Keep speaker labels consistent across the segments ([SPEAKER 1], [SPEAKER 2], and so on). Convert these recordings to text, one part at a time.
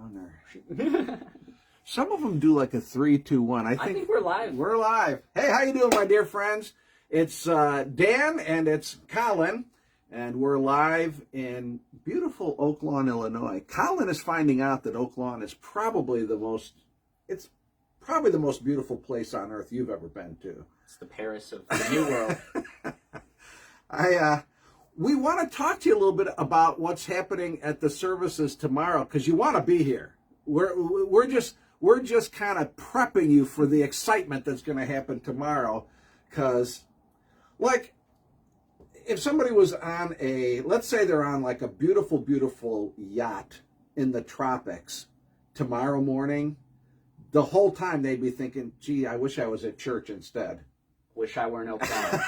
[SPEAKER 1] down there. Some of them do like a 3, 2, 1.
[SPEAKER 2] I think we're live.
[SPEAKER 1] We're live. Hey, how you doing, my dear friends? It's Dan and it's Collin, and we're live in beautiful Oak Lawn, Illinois. Collin is finding out that Oak Lawn is probably the most beautiful place on earth you've ever been to.
[SPEAKER 2] It's the Paris of the New World.
[SPEAKER 1] We want to talk to you a little bit about what's happening at the services tomorrow, because you want to be here. We're just kind of prepping you for the excitement that's going to happen tomorrow, because, like, if somebody was on let's say they're on like a beautiful, beautiful yacht in the tropics tomorrow morning, the whole time they'd be thinking, gee, I wish I was at church instead.
[SPEAKER 2] Wish I were no clown.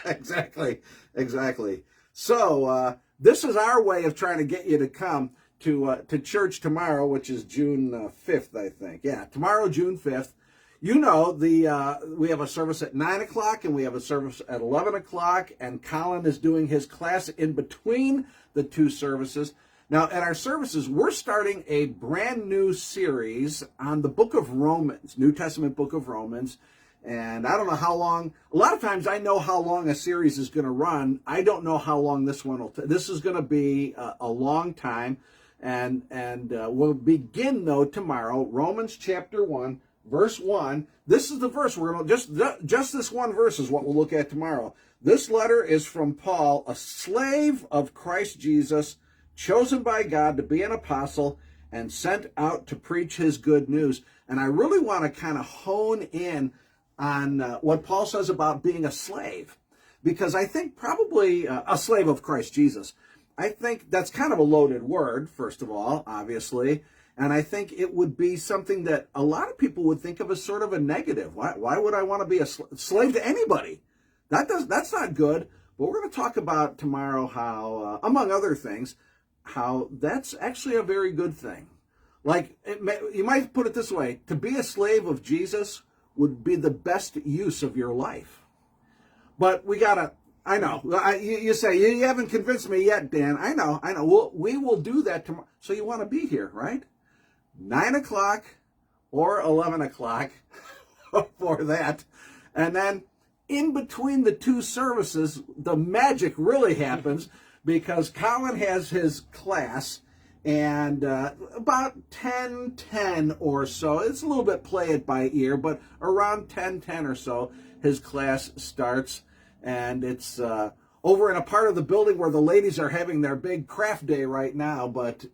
[SPEAKER 1] Exactly. So this is our way of trying to get you to come to church tomorrow, which is June 5th, I think. Yeah, tomorrow, June 5th. You know, we have a service at 9 o'clock and we have a service at 11 o'clock, and Collin is doing his class in between the two services. Now, at our services, we're starting a brand new series on the book of Romans, New Testament book of Romans. And I don't know how long. A lot of times I know how long a series is going to run. I don't know how long this one will take. This is going to be a long time. And we'll begin, though, tomorrow, Romans chapter 1, verse 1. This is the verse we're going to, just this one verse is what we'll look at tomorrow. This letter is from Paul, a slave of Christ Jesus, chosen by God to be an apostle and sent out to preach his good news. And I really want to kind of hone in on what Paul says about being a slave, because I think probably a slave of Christ Jesus. I think that's kind of a loaded word, first of all, obviously, and I think it would be something that a lot of people would think of as sort of a negative. Why would I want to be a slave to anybody? That's not good. But we're going to talk about tomorrow how, among other things, how that's actually a very good thing. Like, you might put it this way: to be a slave of Jesus would be the best use of your life. But I know, you say, you haven't convinced me yet, Dan. I know. We will do that tomorrow. So you want to be here, right? 9 o'clock or 11 o'clock for that. And then in between the two services, the magic really happens, because Collin has his class. And about 10:10 or so, it's a little bit play it by ear, but around 10:10 or so, his class starts. And it's over in a part of the building where the ladies are having their big craft day right now. But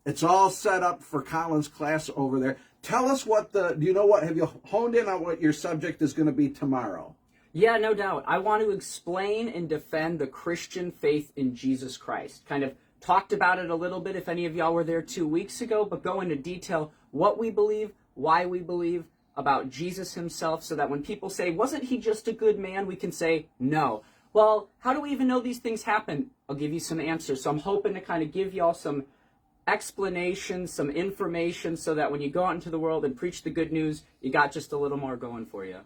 [SPEAKER 1] it's all set up for Collin's class over there. Tell us have you honed in on what your subject is going to be tomorrow?
[SPEAKER 2] Yeah, no doubt. I want to explain and defend the Christian faith in Jesus Christ. Kind of talked about it a little bit if any of y'all were there 2 weeks ago, but go into detail what we believe, why we believe about Jesus himself, so that when people say, wasn't he just a good man, we can say, no. Well, how do we even know these things happen? I'll give you some answers. So I'm hoping to kind of give y'all some explanations, some information, so that when you go out into the world and preach the good news, you got just a little more going for you.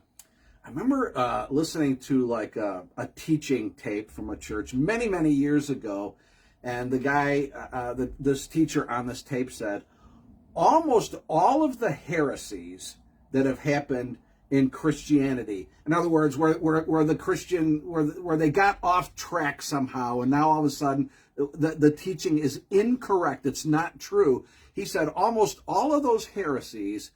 [SPEAKER 1] I remember listening to like a teaching tape from a church many, many years ago. And the guy, this teacher on this tape said, almost all of the heresies that have happened in Christianity, in other words, where they got off track somehow, and now all of a sudden the teaching is incorrect, it's not true. He said almost all of those heresies,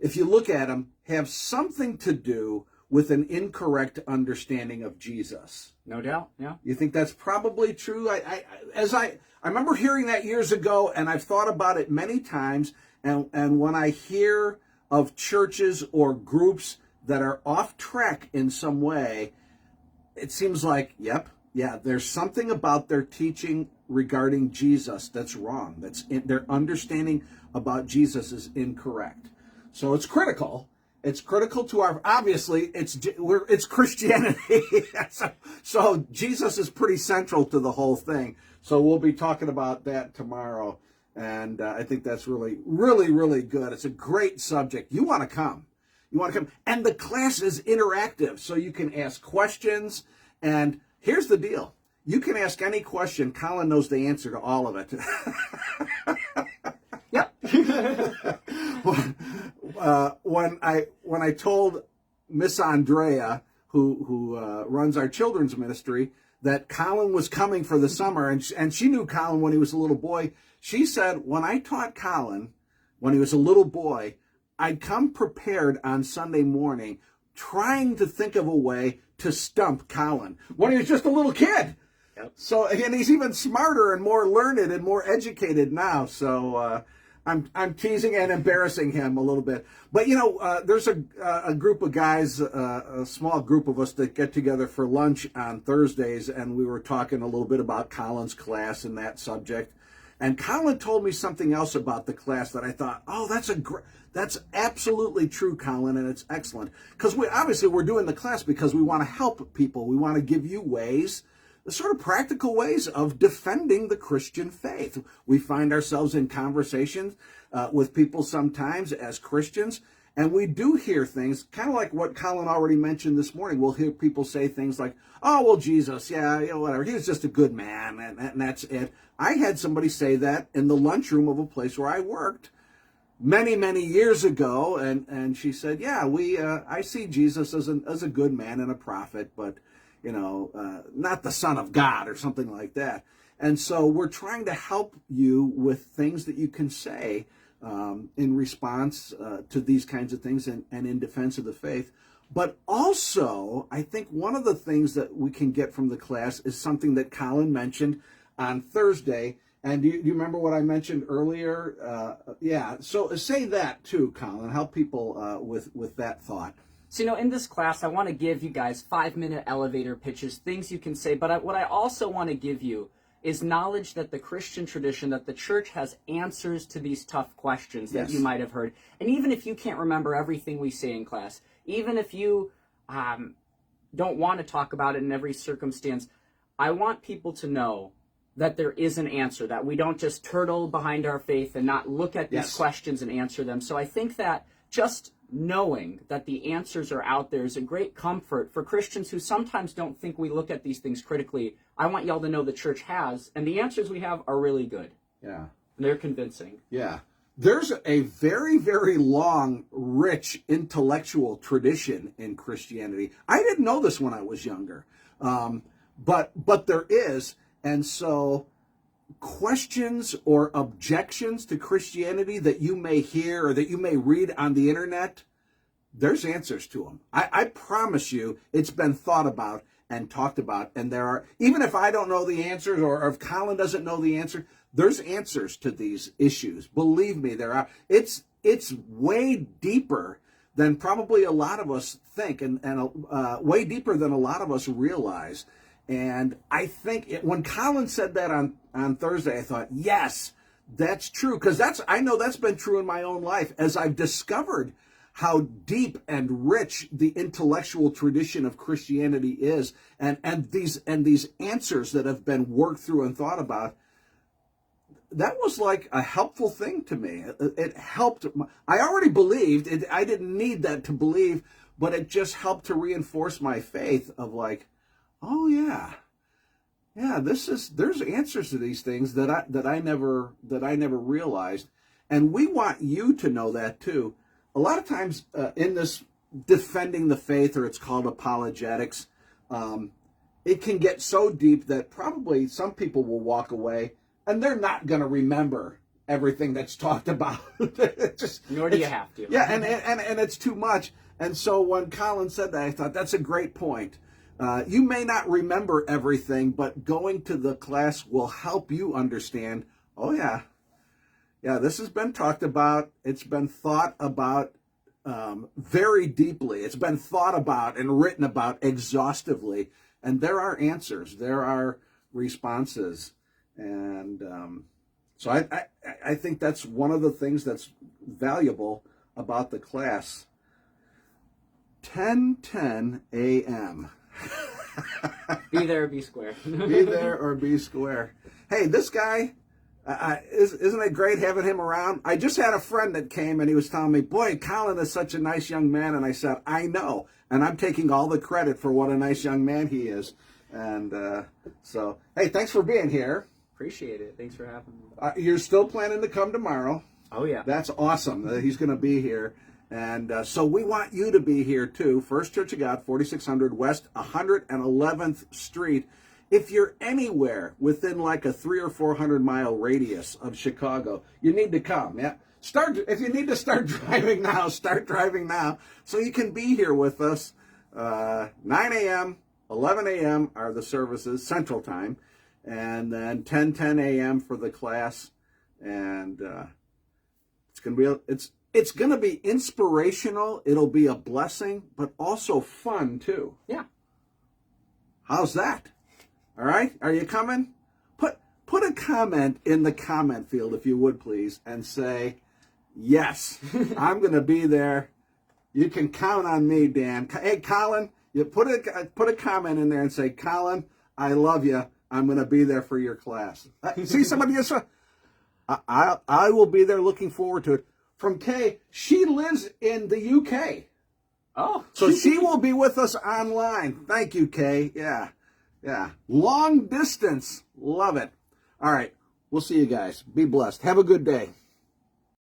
[SPEAKER 1] if you look at them, have something to do with an incorrect understanding of Jesus.
[SPEAKER 2] No doubt, yeah.
[SPEAKER 1] You think that's probably true? I remember hearing that years ago, and I've thought about it many times, and when I hear of churches or groups that are off track in some way, it seems like, there's something about their teaching regarding Jesus that's wrong. Their understanding about Jesus is incorrect. So it's critical. It's critical to our, obviously, it's Christianity. So Jesus is pretty central to the whole thing. So we'll be talking about that tomorrow. And I think that's really, really, really good. It's a great subject. You want to come. And the class is interactive, so you can ask questions. And here's the deal. You can ask any question. Collin knows the answer to all of it. when I told Miss Andrea, who runs our children's ministry, that Collin was coming for the summer, and she knew Collin when he was a little boy. She said, when I taught Collin when he was a little boy, I'd come prepared on Sunday morning, trying to think of a way to stump Collin when he was just a little kid.
[SPEAKER 2] Yep.
[SPEAKER 1] So, and he's even smarter and more learned and more educated now. So I'm teasing and embarrassing him a little bit. But there's a group of guys, a small group of us that get together for lunch on Thursdays, and we were talking a little bit about Collin's class and that subject. And Collin told me something else about the class that I thought, oh, that's absolutely true, Collin, and it's excellent. Because we're doing the class because we want to help people. We want to give you ways, the sort of practical ways of defending the Christian faith. We find ourselves in conversations with people sometimes as Christians, and we do hear things, kind of like what Collin already mentioned this morning. We'll hear people say things like, oh, well, Jesus, whatever. He was just a good man, and that's it. I had somebody say that in the lunchroom of a place where I worked many, many years ago, and she said, yeah, I see Jesus as a good man and a prophet, but, not the Son of God or something like that. And so we're trying to help you with things that you can say in response to these kinds of things and in defense of the faith. But also, I think one of the things that we can get from the class is something that Collin mentioned on Thursday. And do you remember what I mentioned earlier? Yeah. So say that too, Collin. Help people with that thought.
[SPEAKER 2] So, in this class, I want to give you guys 5-minute elevator pitches, things you can say. But what I also want to give you is knowledge that the Christian tradition, that the church has answers to these tough questions that you might have heard. And even if you can't remember everything we say in class, even if you don't want to talk about it in every circumstance, I want people to know that there is an answer, that we don't just turtle behind our faith and not look at these questions and answer them. So I think that just knowing that the answers are out there is a great comfort for Christians who sometimes don't think we look at these things critically. I want y'all to know the church has, and the answers we have are really good.
[SPEAKER 1] Yeah.
[SPEAKER 2] And they're convincing.
[SPEAKER 1] Yeah. There's a very, very long, rich intellectual tradition in Christianity. I didn't know this when I was younger, but there is. And so questions or objections to Christianity that you may hear or that you may read on the internet, there's answers to them. I promise you it's been thought about and talked about. And there are, even if I don't know the answers or if Collin doesn't know the answer, there's answers to these issues. Believe me, there are. It's way deeper than probably a lot of us think and way deeper than a lot of us realize. And I think when Collin said that on Thursday, I thought, yes, that's true. Because I know that's been true in my own life as I've discovered how deep and rich the intellectual tradition of Christianity is, and these answers that have been worked through and thought about. That was like a helpful thing to me. It helped. I already believed. I didn't need that to believe, but it just helped to reinforce my faith of like, oh yeah, there's answers to these things that I never realized, and we want you to know that too. A lot of times in this defending the faith, or it's called apologetics, it can get so deep that probably some people will walk away and they're not going to remember everything that's talked about.
[SPEAKER 2] Nor do you have to.
[SPEAKER 1] Yeah, and it's too much. And so when Collin said that, I thought that's a great point. You may not remember everything, but going to the class will help you understand, oh yeah, this has been talked about. It's been thought about very deeply. It's been thought about and written about exhaustively. And there are answers. There are responses. And so I think that's one of the things that's valuable about the class. 10:10 a.m.
[SPEAKER 2] Be there or be square.
[SPEAKER 1] Be there or be square. Hey, this guy, isn't it great having him around? I just had a friend that came and he was telling me, boy, Collin is such a nice young man. And I said, I know. And I'm taking all the credit for what a nice young man he is. And so, hey, thanks for being here.
[SPEAKER 2] Appreciate it. Thanks for having me.
[SPEAKER 1] You're still planning to come tomorrow?
[SPEAKER 2] Oh, yeah.
[SPEAKER 1] That's awesome that he's going to be here. And so we want you to be here too. First Church of God, 4600 West 111th Street. If you're anywhere within like a 300 or 400 mile radius of Chicago, you need to come. Yeah, if you need to start driving now, start driving now, so you can be here with us. 9 a.m., 11 a.m. are the services, Central Time, and then 10 a.m. for the class. And it's gonna be inspirational. It'll be a blessing, but also fun too.
[SPEAKER 2] Yeah.
[SPEAKER 1] How's that? All right, are you coming? Put a comment in the comment field, if you would please, and say, yes, I'm going to be there. You can count on me, Dan. Hey, Collin, you put a comment in there and say, Collin, I love you. I'm going to be there for your class. See, somebody just, I will be there, looking forward to it. From Kay, she lives in the UK.
[SPEAKER 2] Oh.
[SPEAKER 1] So she will be with us online. Thank you, Kay. Yeah. Long distance. Love it. All right. We'll see you guys. Be blessed. Have a good day.